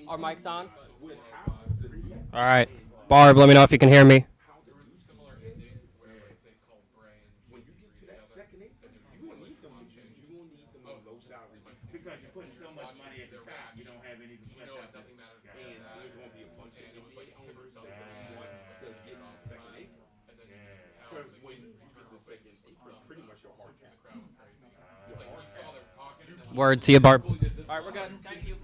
Our mics on? All right. Barb, let me know if you can hear me. Because you're putting so much money at the top, you don't have any flesh out there. Word. See you, Barb. All right, we're good. Thank you.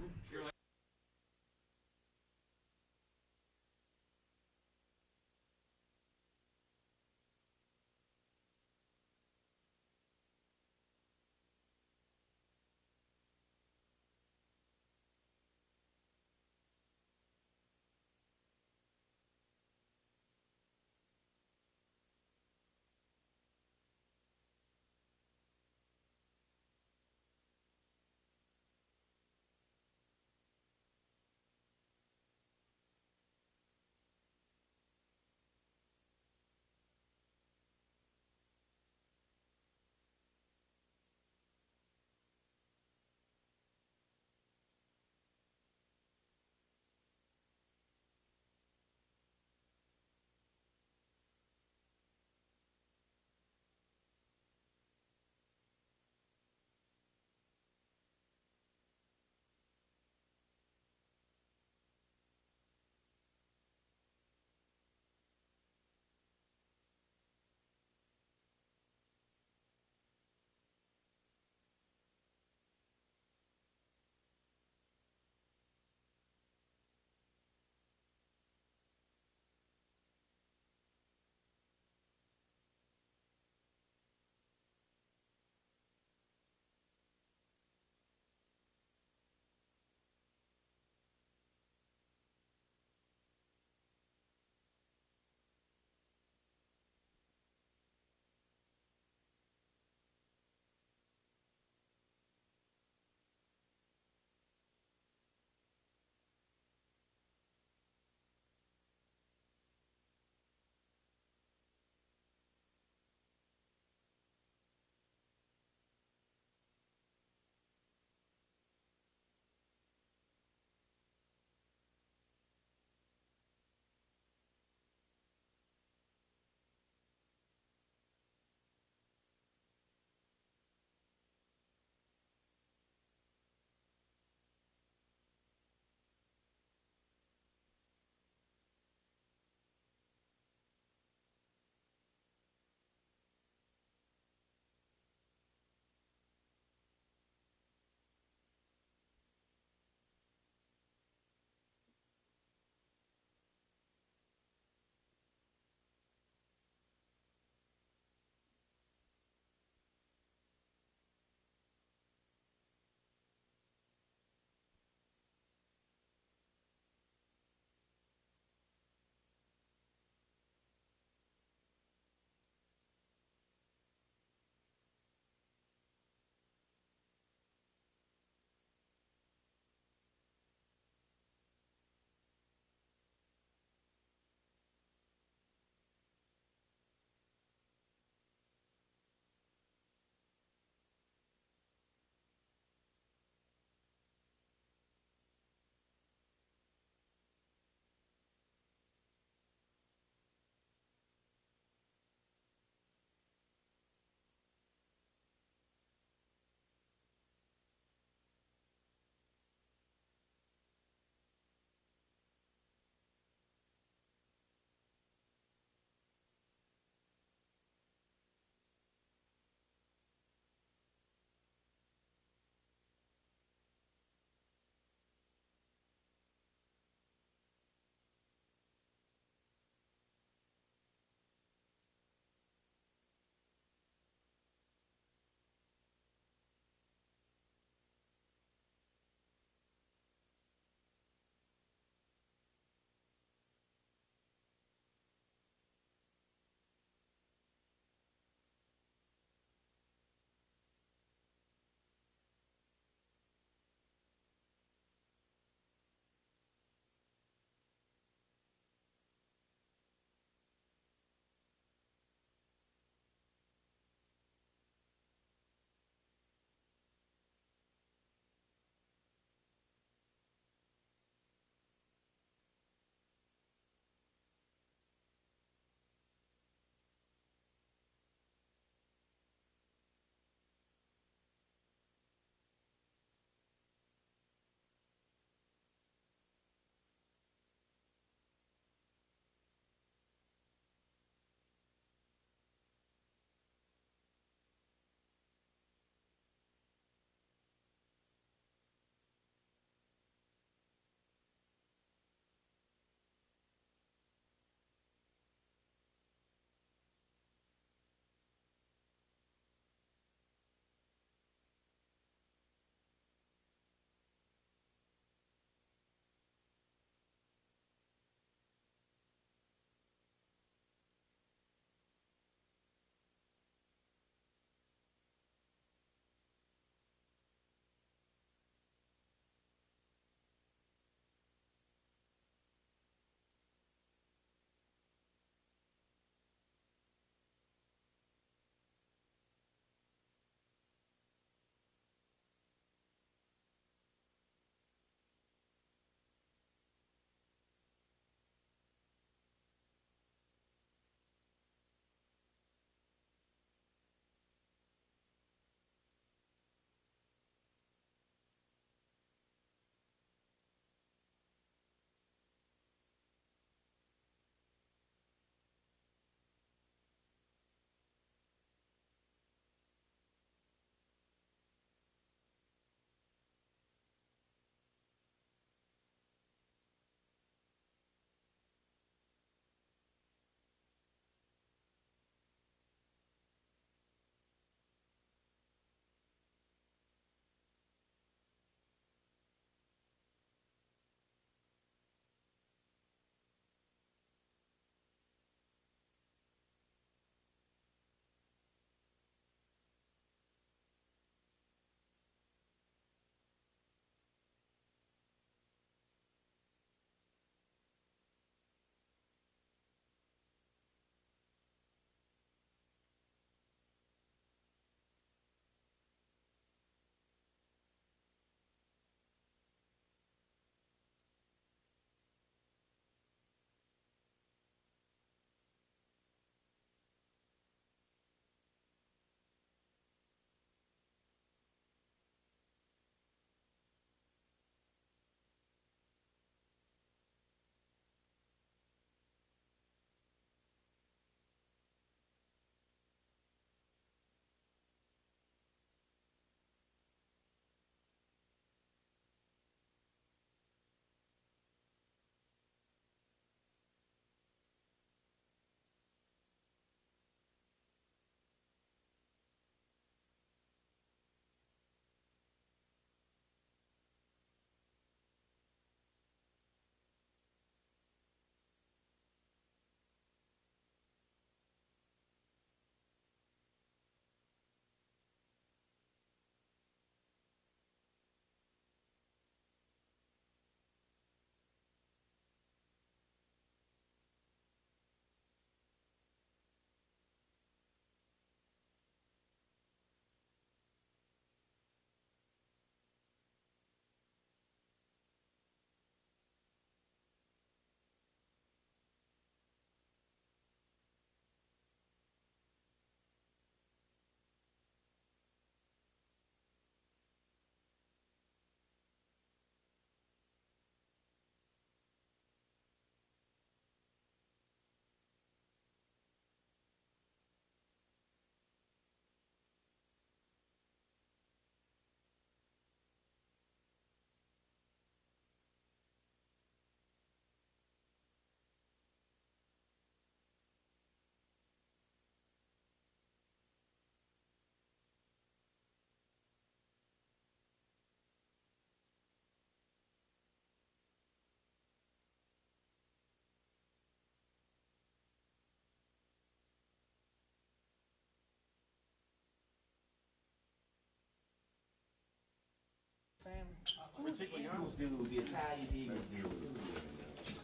particularly Eagles dude, the Italian Eagles dude.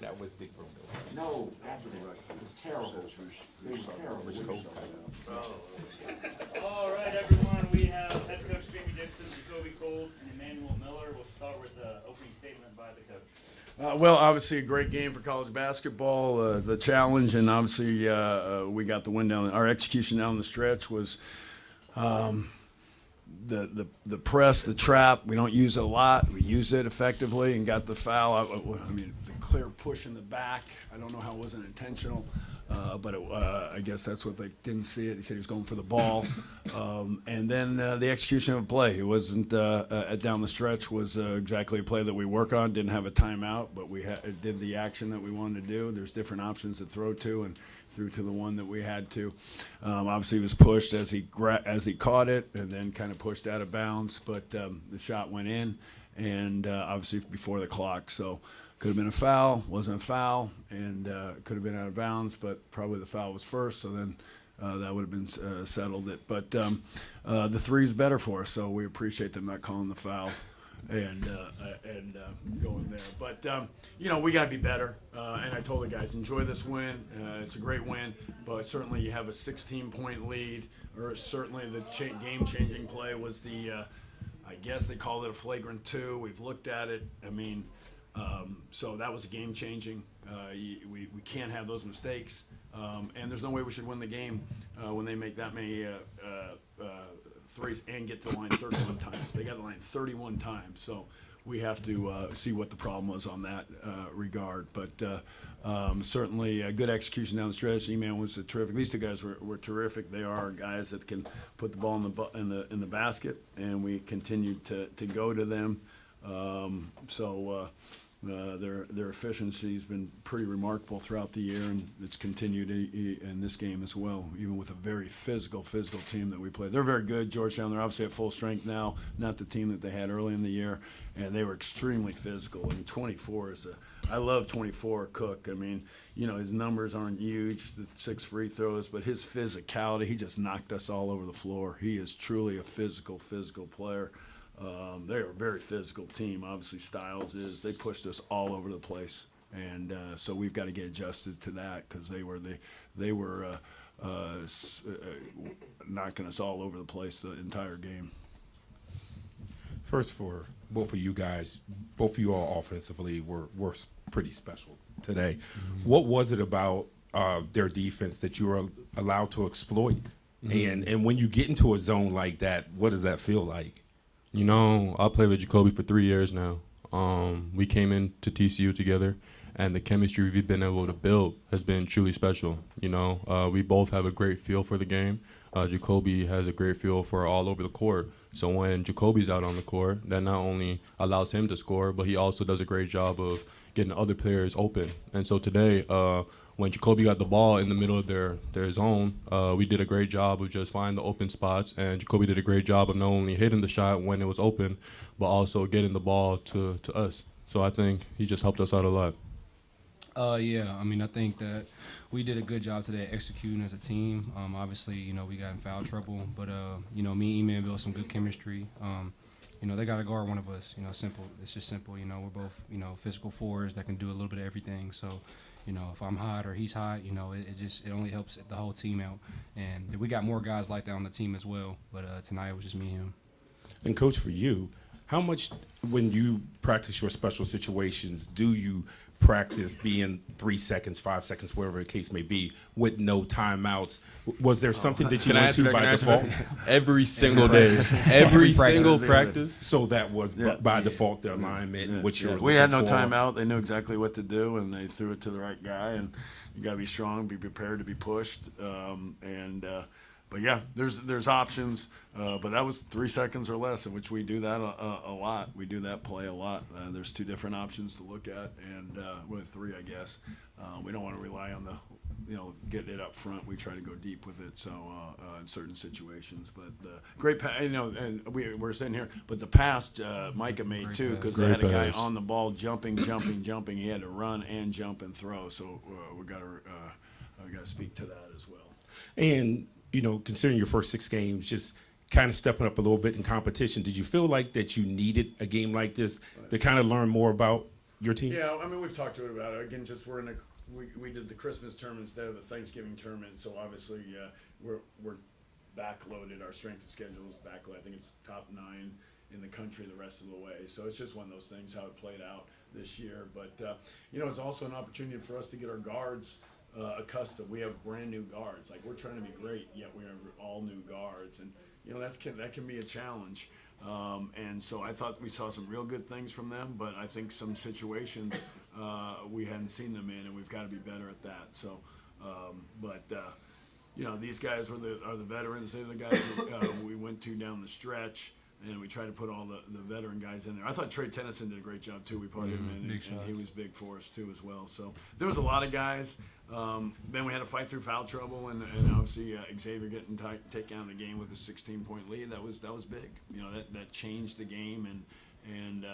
That was Dick Bruno. No, after that, it was terrible. It was terrible. All right, everyone. We have head coach Jamie Dixon, Jacoby Coles, and Emmanuel Miller. We'll start with the opening statement by the coach. Well, obviously a great game for college basketball. The challenge, and obviously we got the win down. Our execution down the stretch was the press, the trap. We don't use it a lot. We use it effectively and got the foul. I mean, the clear push in the back. I don't know how it wasn't intentional. But I guess that's what they didn't see it. He said he was going for the ball. And then the execution of a play. It wasn't down the stretch was exactly a play that we work on. Didn't have a timeout, but we did the action that we wanted to do. There's different options to throw to, and threw to the one that we had to. Obviously, he was pushed as he caught it, and then kind of pushed out of bounds. But the shot went in, and obviously before the clock. So. Could have been a foul, wasn't a foul, and could have been out of bounds, but probably the foul was first, so then that would have been settled it. But the three is better for us, so we appreciate them not calling the foul and going there. But, we got to be better, and I told the guys, enjoy this win. It's a great win, but certainly you have a 16-point lead, or certainly the game-changing play was I guess they called it a flagrant 2. We've looked at it. I mean, so that was a game-changing. We can't have those mistakes, and there's no way we should win the game when they make that many threes and get to the line 31 times. They got to the line 31 times, so we have to see what the problem was on that regard. But certainly a good execution down the stretch. E-Man was terrific. These two guys were terrific. They are guys that can put the ball in the basket, and we continued to go to them. Their efficiency's been pretty remarkable throughout the year, and it's continued in this game as well, even with a very physical team that we play. They're very good. Georgetown, they're obviously at full strength now, not the team that they had early in the year, and they were extremely physical. I mean, 24 I love 24 Cook. I mean, his numbers aren't huge, the 6 free throws, but his physicality, he just knocked us all over the floor. He is truly a physical player. They're a very physical team. Obviously, Styles is. They pushed us all over the place, and so we've got to get adjusted to that because they were knocking us all over the place the entire game. First, for both of you guys, both of you all offensively were pretty special today. Mm-hmm. What was it about their defense that you were allowed to exploit? Mm-hmm. And when you get into a zone like that, what does that feel like? I played with Jacoby for 3 years now. We came into TCU together, and the chemistry we've been able to build has been truly special. We both have a great feel for the game. Jacoby has a great feel for all over the court. So when Jacoby's out on the court, that not only allows him to score, but he also does a great job of getting other players open. And so today, when Jacoby got the ball in the middle of their zone, we did a great job of just finding the open spots, and Jacoby did a great job of not only hitting the shot when it was open, but also getting the ball to us. So I think he just helped us out a lot. I think that we did a good job today executing as a team. Obviously, we got in foul trouble, but me and E-Man built some good chemistry. They got to guard one of us. Simple. It's just simple. We're both, physical fours that can do a little bit of everything. So, if I'm hot or he's hot, it only helps the whole team out. And we got more guys like that on the team as well. But tonight it was just me and him. And Coach, for you, how much when you practice your special situations do you practice being 3 seconds, 5 seconds, whatever the case may be, with no timeouts? Was there something that you went to by default? Every single day. Every single practice. So that was by default the alignment, which you're We had no looking for. timeout. They knew exactly what to do, and they threw it to the right guy. And you got to be strong, be prepared to be pushed. But yeah, there's options. But that was 3 seconds or less, in which we do that a lot. We do that play a lot. There's 2 different options to look at, and with 3, I guess. We don't want to rely on getting it up front. We try to go deep with it. So in certain situations, but great and we're sitting here. But the pass Micah made too, because they had a guy on the ball jumping. He had to run and jump and throw. So we got to speak to that as well. And considering your first 6 games, just kind of stepping up a little bit in competition. Did you feel like that you needed a game like this to kind of learn more about your team? Yeah, I mean, we've talked about it. Again, just we did the Christmas tournament instead of the Thanksgiving tournament, so obviously we're backloaded. Our strength of schedule is backloaded. I think it's top 9 in the country the rest of the way. So it's just one of those things how it played out this year. But it's also an opportunity for us to get our guards accustomed. We have brand new guards. Like, we're trying to be great, yet we have all new guards, and that can be a challenge. And so I thought we saw some real good things from them, but I think some situations we hadn't seen them in, and we've got to be better at that. So, these guys are the veterans. They're the guys that we went to down the stretch, and we tried to put all the veteran guys in there. I thought Trey Tennyson did a great job too. We put him in, and he was big for us too as well. So there was a lot of guys. Then we had to fight through foul trouble, and obviously Xavier getting taken out of the game with a 16-point lead. That was big. That changed the game, and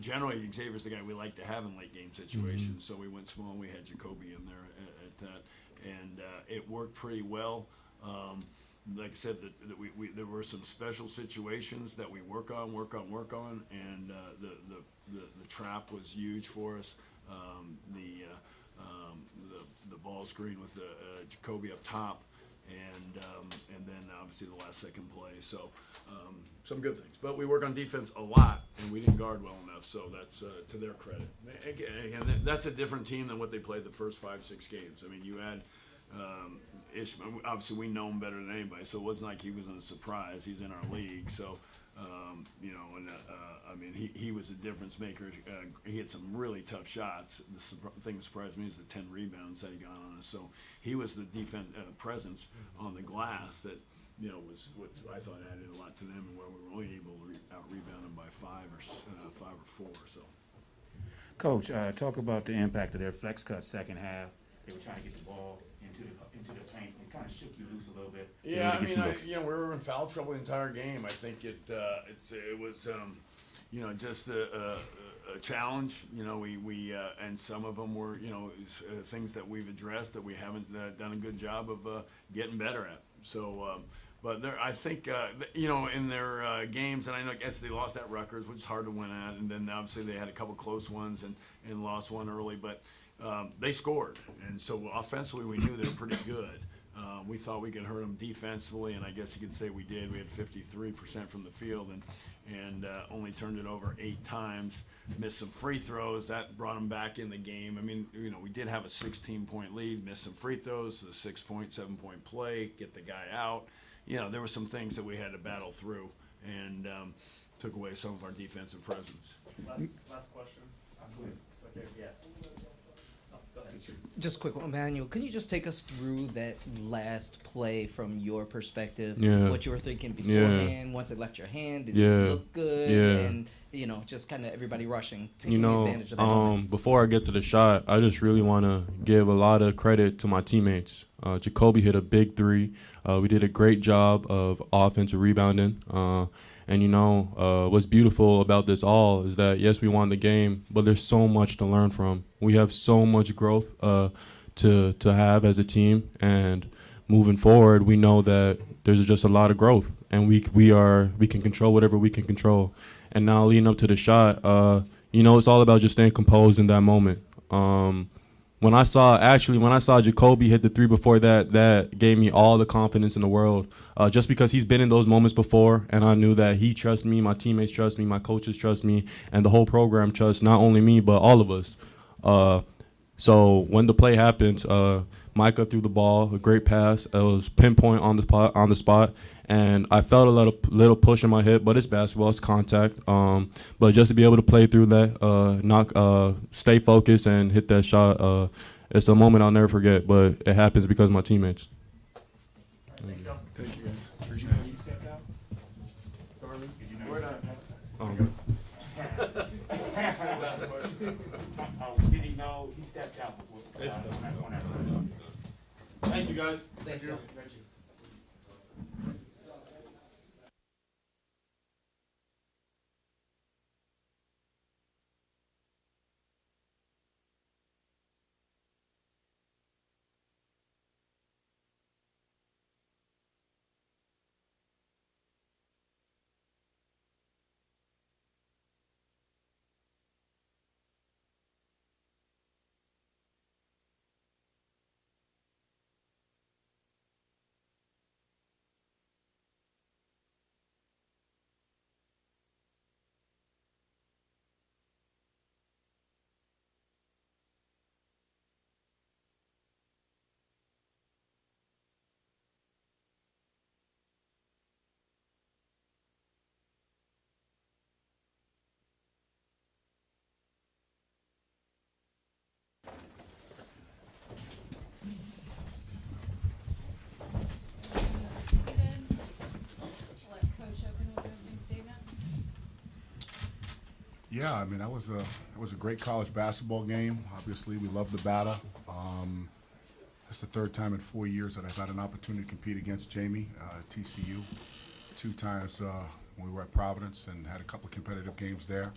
generally Xavier's the guy we like to have in late game situations. So we went small, and we had Jacoby in there at that, and it worked pretty well. Like I said, that we there were some special situations that we work on, and the trap was huge for us. The ball screen with Jacoby up top, and then obviously the last second play. So some good things, but we work on defense a lot, and we didn't guard well enough. So that's to their credit. Again, that's a different team than what they played the first 5-6 games. I mean, you had. Ishmael, obviously we know him better than anybody, so it wasn't like he was a surprise. He's in our league, so I mean he was a difference maker. He had some really tough shots. The thing that surprised me is the 10 rebounds that he got on us. So he was the defense presence on the glass that was what I thought added a lot to them, and where we were only able to out rebound them by 5 or 4. So, Coach, talk about the impact of their flex cut second half. They were trying to get the ball into the paint. It kind of shook you loose a little bit. Yeah, we were in foul trouble the entire game. I think it was just a challenge. We and some of them were things that we've addressed that we haven't done a good job of getting better at. So. But I think, in their games, and I guess they lost at Rutgers, which is hard to win at, and then obviously they had a couple close ones and lost one early, but they scored. And so offensively, we knew they were pretty good. We thought we could hurt them defensively, and I guess you could say we did. We had 53% from the field and only turned it over 8 times, missed some free throws. That brought them back in the game. I mean, we did have a 16-point lead, missed some free throws, the 6-point, 7-point play, get the guy out. There were some things that we had to battle through, and took away some of our defensive presence. Last question. Right there. Yeah. Oh, go ahead. Just a quick one, Emmanuel. Can you just take us through that last play from your perspective? Yeah. What you were thinking beforehand, once it left your hand, did it Yeah. look good? Yeah. And, just kind of everybody rushing, taking advantage of that moment. Before I get to the shot, I just really want to give a lot of credit to my teammates. Jacoby hit a big 3. We did a great job of offensive rebounding. And what's beautiful about this all is that, yes, we won the game, but there's so much to learn from. We have so much growth to have as a team, and moving forward, we know that there's just a lot of growth, and we can control whatever we can control. And now leading up to the shot, it's all about just staying composed in that moment. When I saw Jacoby hit the 3 before that gave me all the confidence in the world, just because he's been in those moments before, and I knew that he trusts me, my teammates trust me, my coaches trust me, and the whole program trusts not only me but all of us. So when the play happened, Micah threw the ball, a great pass. It was pinpoint on the spot, and I felt a little push in my hip, but it's basketball, it's contact. But just to be able to play through that, stay focused and hit that shot, it's a moment I'll never forget. But it happens because of my teammates. Thank you, guys. You stepped out? Darby, did you know We're you not. stepped out? Did he know he stepped out before? Thank you, guys. Thank you. Thank you. Yeah, I mean, that was a great college basketball game. Obviously, we love the battle. It's the third time in 4 years that I've had an opportunity to compete against Jamie at TCU. 2 times when we were at Providence and had a couple of competitive games there.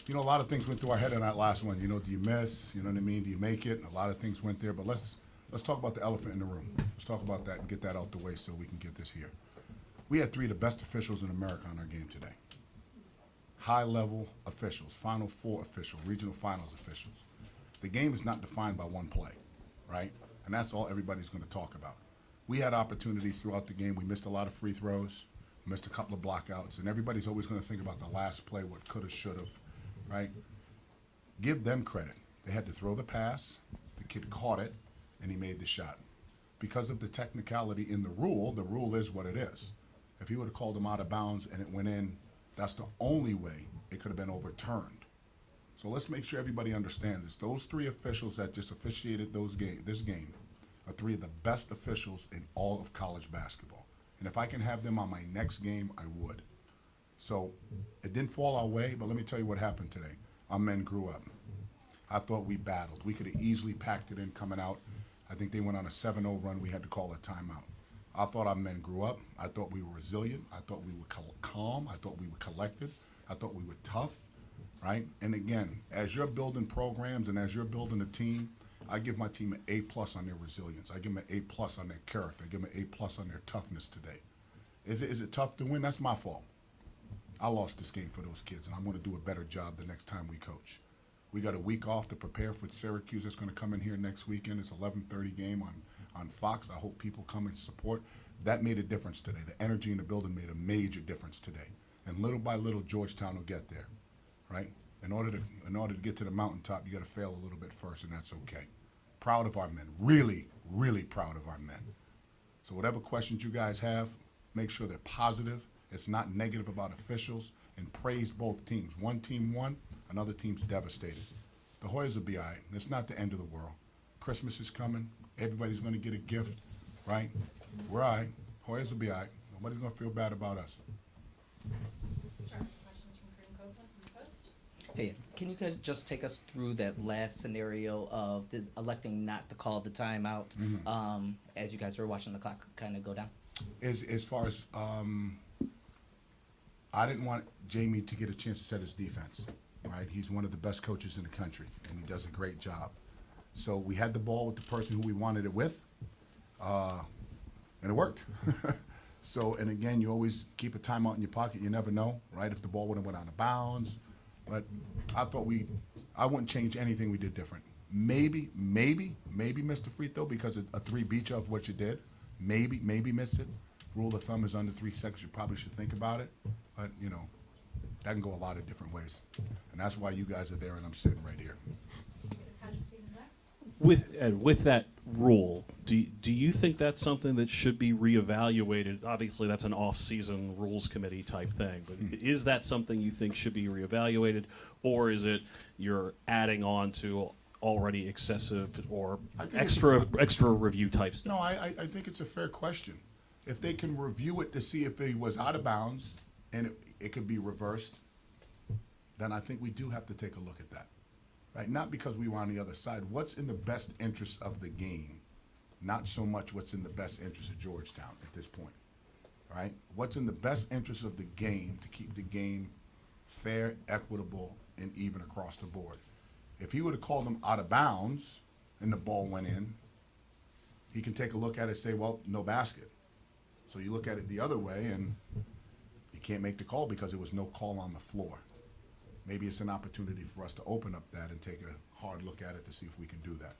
You know, a lot of things went through our head in that last one. You know, do you miss? You know what I mean? Do you make it? A lot of things went there. But let's talk about the elephant in the room. Let's talk about that and get that out the way so we can get this here. We had 3 of the best officials in America on our game today. High-level officials, Final Four officials, regional finals officials. The game is not defined by one play, right? And that's all everybody's going to talk about. We had opportunities throughout the game. We missed a lot of free throws, missed a couple of blockouts, and everybody's always going to think about the last play, what could have, should have, right? Give them credit. They had to throw the pass, the kid caught it, and he made the shot. Because of the technicality in the rule is what it is. If he would have called him out of bounds and it went in, that's the only way it could have been overturned. So let's make sure everybody understands this. Those 3 officials that just officiated this game are 3 of the best officials in all of college basketball. And if I can have them on my next game, I would. So it didn't fall our way, but let me tell you what happened today. Our men grew up. I thought we battled. We could have easily packed it in coming out. I think they went on a 7-0 run. We had to call a timeout. I thought our men grew up. I thought we were resilient. I thought we were calm. I thought we were collected. I thought we were tough, right? And again, as you're building programs and as you're building a team, I give my team an A+ on their resilience. I give them an A+ on their character. I give them an A+ on their toughness today. Is it tough to win? That's my fault. I lost this game for those kids, and I'm going to do a better job the next time we coach. We got a week off to prepare for Syracuse. That's going to come in here next weekend. It's 11:30 game on Fox. I hope people come and support. That made a difference today. The energy in the building made a major difference today. And little by little, Georgetown will get there, right? In order to get to the mountaintop, you got to fail a little bit first, and that's okay. Proud of our men. Really, really proud of our men. So whatever questions you guys have, make sure they're positive. It's not negative about officials, and praise both teams. One team won, another team's devastated. The Hoyas will be all right. It's not the end of the world. Christmas is coming. Everybody's going to get a gift, right? We're all right. Hoyas will be all right. Nobody's going to feel bad about us. Start with questions from Kareem Copeland from the Post. Hey, can you guys just take us through that last scenario of electing not to call the timeout as you guys were watching the clock kind of go down? As far as I didn't want Jamie to get a chance to set his defense, right? He's one of the best coaches in the country, and he does a great job. So we had the ball with the person who we wanted it with, and it worked. So, and again, you always keep a timeout in your pocket. You never know, right? If the ball would have went out of bounds. But I thought I wouldn't change anything we did different. Maybe missed a free throw because a 3 beat you of what you did. Maybe missed it. Rule of thumb is under 3 seconds. You probably should think about it. But, you know, that can go a lot of different ways. And that's why you guys are there and I'm sitting right here. Patrick Stevens next. With that rule, do you think that's something that should be reevaluated? Obviously, that's an off-season rules committee type thing, but is that something you think should be reevaluated, or is it you're adding on to already excessive or extra review type stuff? No, I think it's a fair question. If they can review it to see if he was out of bounds and it could be reversed, then I think we do have to take a look at that. Right? Not because we were on the other side. What's in the best interest of the game, not so much what's in the best interest of Georgetown at this point. Right? What's in the best interest of the game to keep the game fair, equitable, and even across the board. If he would have called him out of bounds and the ball went in, he can take a look at it and say, well, no basket. So you look at it the other way and you can't make the call because there was no call on the floor. Maybe it's an opportunity for us to open up that and take a hard look at it to see if we can do that.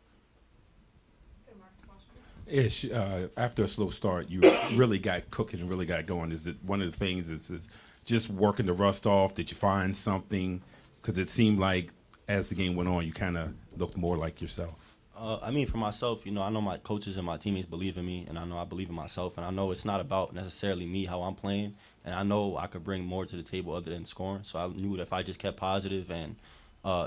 Go to Marcus Washington. Ish, after a slow start, you really got cooking and really got going. Is it one of the things is just working the rust off? Did you find something? Because it seemed like as the game went on, you kind of looked more like yourself. I mean, for myself, you know, I know my coaches and my teammates believe in me, and I know I believe in myself, and I know it's not about necessarily me, how I'm playing, and I know I could bring more to the table other than scoring. So I knew that if I just kept positive and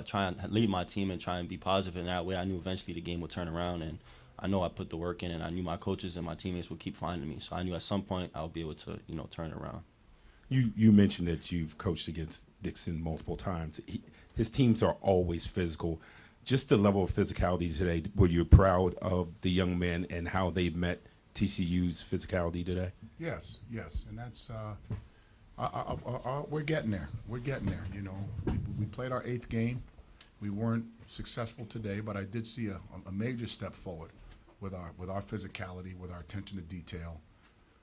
try and lead my team and try and be positive in that way, I knew eventually the game would turn around, and I know I put the work in, and I knew my coaches and my teammates would keep finding me. So I knew at some point I would be able to, you know, turn it around. You mentioned that you've coached against Dixon multiple times. His teams are always physical. Just the level of physicality today, were you proud of the young men and how they met TCU's physicality today? Yes, and that's we're getting there. We're getting there. You know, we played our 8th game. We weren't successful today, but I did see a major step forward with our physicality, with our attention to detail,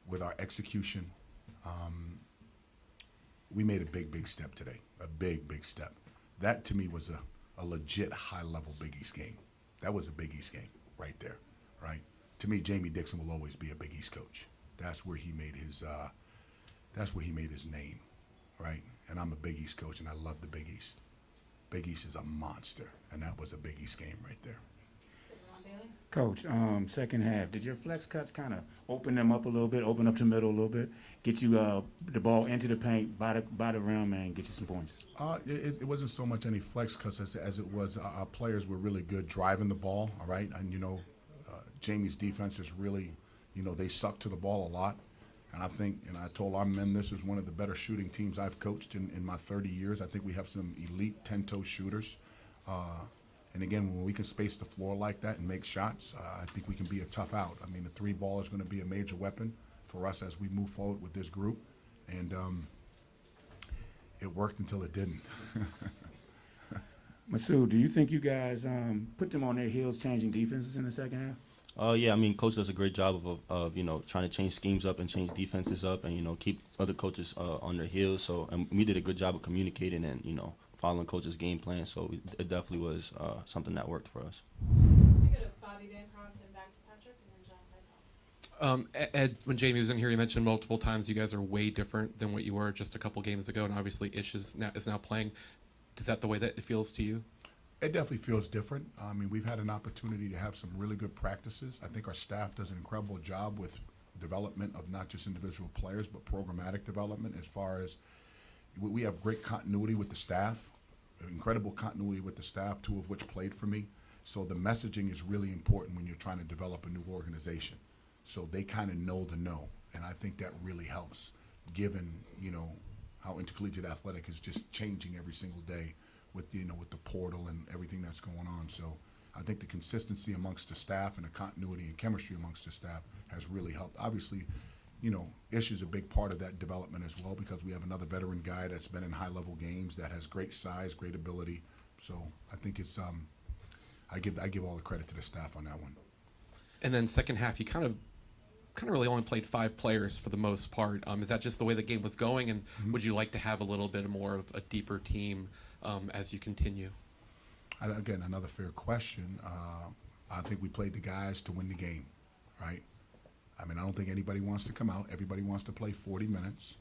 with our execution. We made a big step today. A big step. That to me was a legit high-level Big East game. That was a Big East game right there, right? To me, Jamie Dixon will always be a Big East coach. That's where he made his name, right? And I'm a Big East coach, and I love the Big East. Big East is a monster, and that was a Big East game right there. Ron Bailey? Coach, second half, did your flex cuts kind of open them up a little bit, open up the middle a little bit, get you the ball into the paint, by the rim, and get you some points? It wasn't so much any flex cuts as it was our players were really good driving the ball, all right? And, you know, Jamie's defense is really, you know, they suck to the ball a lot. And I think, and I told our men, this is one of the better shooting teams I've coached in my 30 years. I think we have some elite 10-toe shooters. And again, when we can space the floor like that and make shots, I think we can be a tough out. I mean, the 3 ball is going to be a major weapon for us as we move forward with this group. And it worked until it didn't. Masood, do you think you guys put them on their heels changing defenses in the second half? Yeah, I mean, coach does a great job of you know, trying to change schemes up and change defenses up, and you know, keep other coaches on their heels. So, and we did a good job of communicating and, you know, following coach's game plan. So it definitely was something that worked for us. We go to Bobby Bancroft and back to Patrick, and then John Title. Ed, when Jamie was in here, you mentioned multiple times you guys are way different than what you were just a couple games ago, and obviously Ish is now playing. Is that the way that it feels to you? It definitely feels different. I mean, we've had an opportunity to have some really good practices. I think our staff does an incredible job with development of not just individual players, but programmatic development as far as we have great continuity with the staff, incredible continuity with the staff, 2 of which played for me. So the messaging is really important when you're trying to develop a new organization. So they kind of know the know, and I think that really helps, given, you know, how intercollegiate athletic is just changing every single day with, you know, with the portal and everything that's going on. So I think the consistency amongst the staff and the continuity and chemistry amongst the staff has really helped. Obviously, you know, Ish is a big part of that development as well, because we have another veteran guy that's been in high-level games that has great size, great ability. So I think it's I give all the credit to the staff on that one. And then second half, you kind of really only played 5 players for the most part. Is that just the way the game was going, and would you like to have a little bit more of a deeper team as you continue? Again, another fair question. I think we played the guys to win the game, right? I mean, I don't think anybody wants to come out. Everybody wants to play 40 minutes.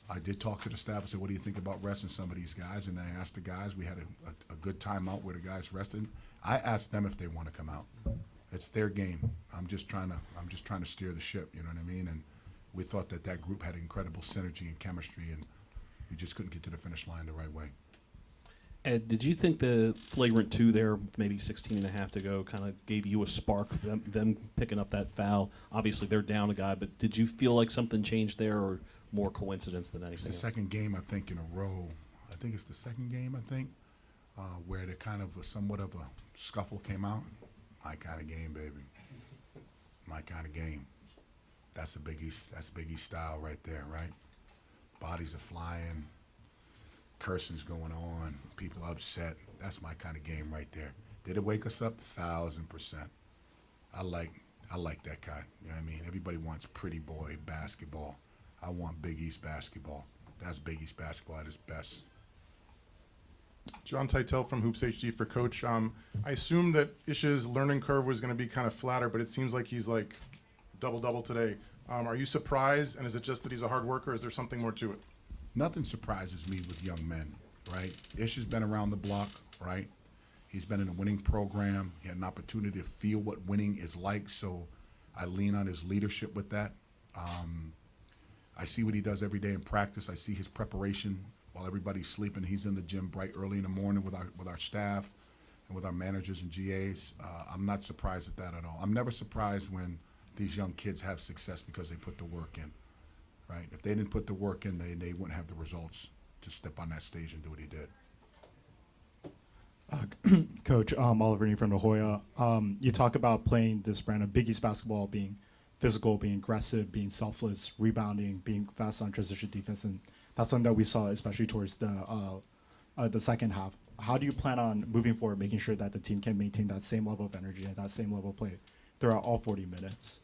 I did talk to the staff and said, what do you think about resting some of these guys? And I asked the guys. We had a good timeout where the guys rested. I asked them if they want to come out. It's their game. I'm just trying to steer the ship, you know what I mean? And we thought that group had incredible synergy and chemistry, and we just couldn't get to the finish line the right way. Ed, did you think the flagrant 2 there, maybe 16 and a half to go, kind of gave you a spark, them picking up that foul? Obviously, they're down a guy, but did you feel like something changed there, or more coincidence than anything It's the else? second game, I think, in a row. I think it's the second game, where the kind of somewhat of a scuffle came out. My kind of game, baby. My kind of game. That's Big East style right there, right? Bodies are flying. Cursing's going on, people upset. That's my kind of game right there. Did it wake us up? 1,000%. I like that kind. You know what I mean? Everybody wants pretty boy basketball. I want Big East basketball. That's Big East basketball at its best. John Title from Hoops HD for Coach. I assumed that Ish's learning curve was going to be kind of flatter, but it seems like he's like double-double today. Are you surprised, and is it just that he's a hard worker, or is there something more to it? Nothing surprises me with young men, right? Ish has been around the block, right? He's been in a winning program. He had an opportunity to feel what winning is like, so I lean on his leadership with that. I see what he does every day in practice. I see his preparation while everybody's sleeping. He's in the gym bright early in the morning with our staff and with our managers and GAs. I'm not surprised at that at all. I'm never surprised when these young kids have success because they put the work in. right? If they didn't put the work in, they wouldn't have the results to step on that stage and do what he did. Coach Oliver from La Jolla. You talk about playing this brand of Big East basketball, being physical, being aggressive, being selfless, rebounding, being fast on transition defense, and that's something that we saw especially towards the second half. How do you plan on moving forward, making sure that the team can maintain that same level of energy and that same level of play throughout all 40 minutes?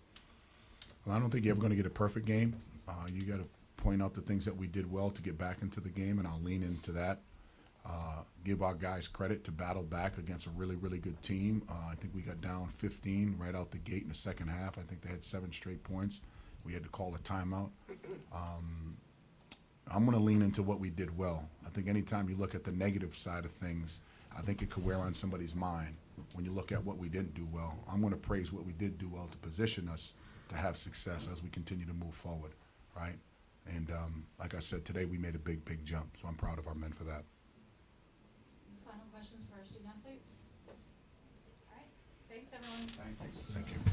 Well, I don't think you're ever going to get a perfect game. You got to point out the things that we did well to get back into the game, and I'll lean into that. Give our guys credit to battle back against a really, really good team. I think we got down 15 right out the gate in the second half. I think they had 7 straight points. We had to call a timeout. I'm going to lean into what we did well. I think anytime you look at the negative side of things, I think it could wear on somebody's mind when you look at what we didn't do well. I'm going to praise what we did do well to position us to have success as we continue to move forward, right? And like I said, today we made a big, big jump, so I'm proud of our men for that. Final questions for our student athletes? All right, thanks everyone. Thank you.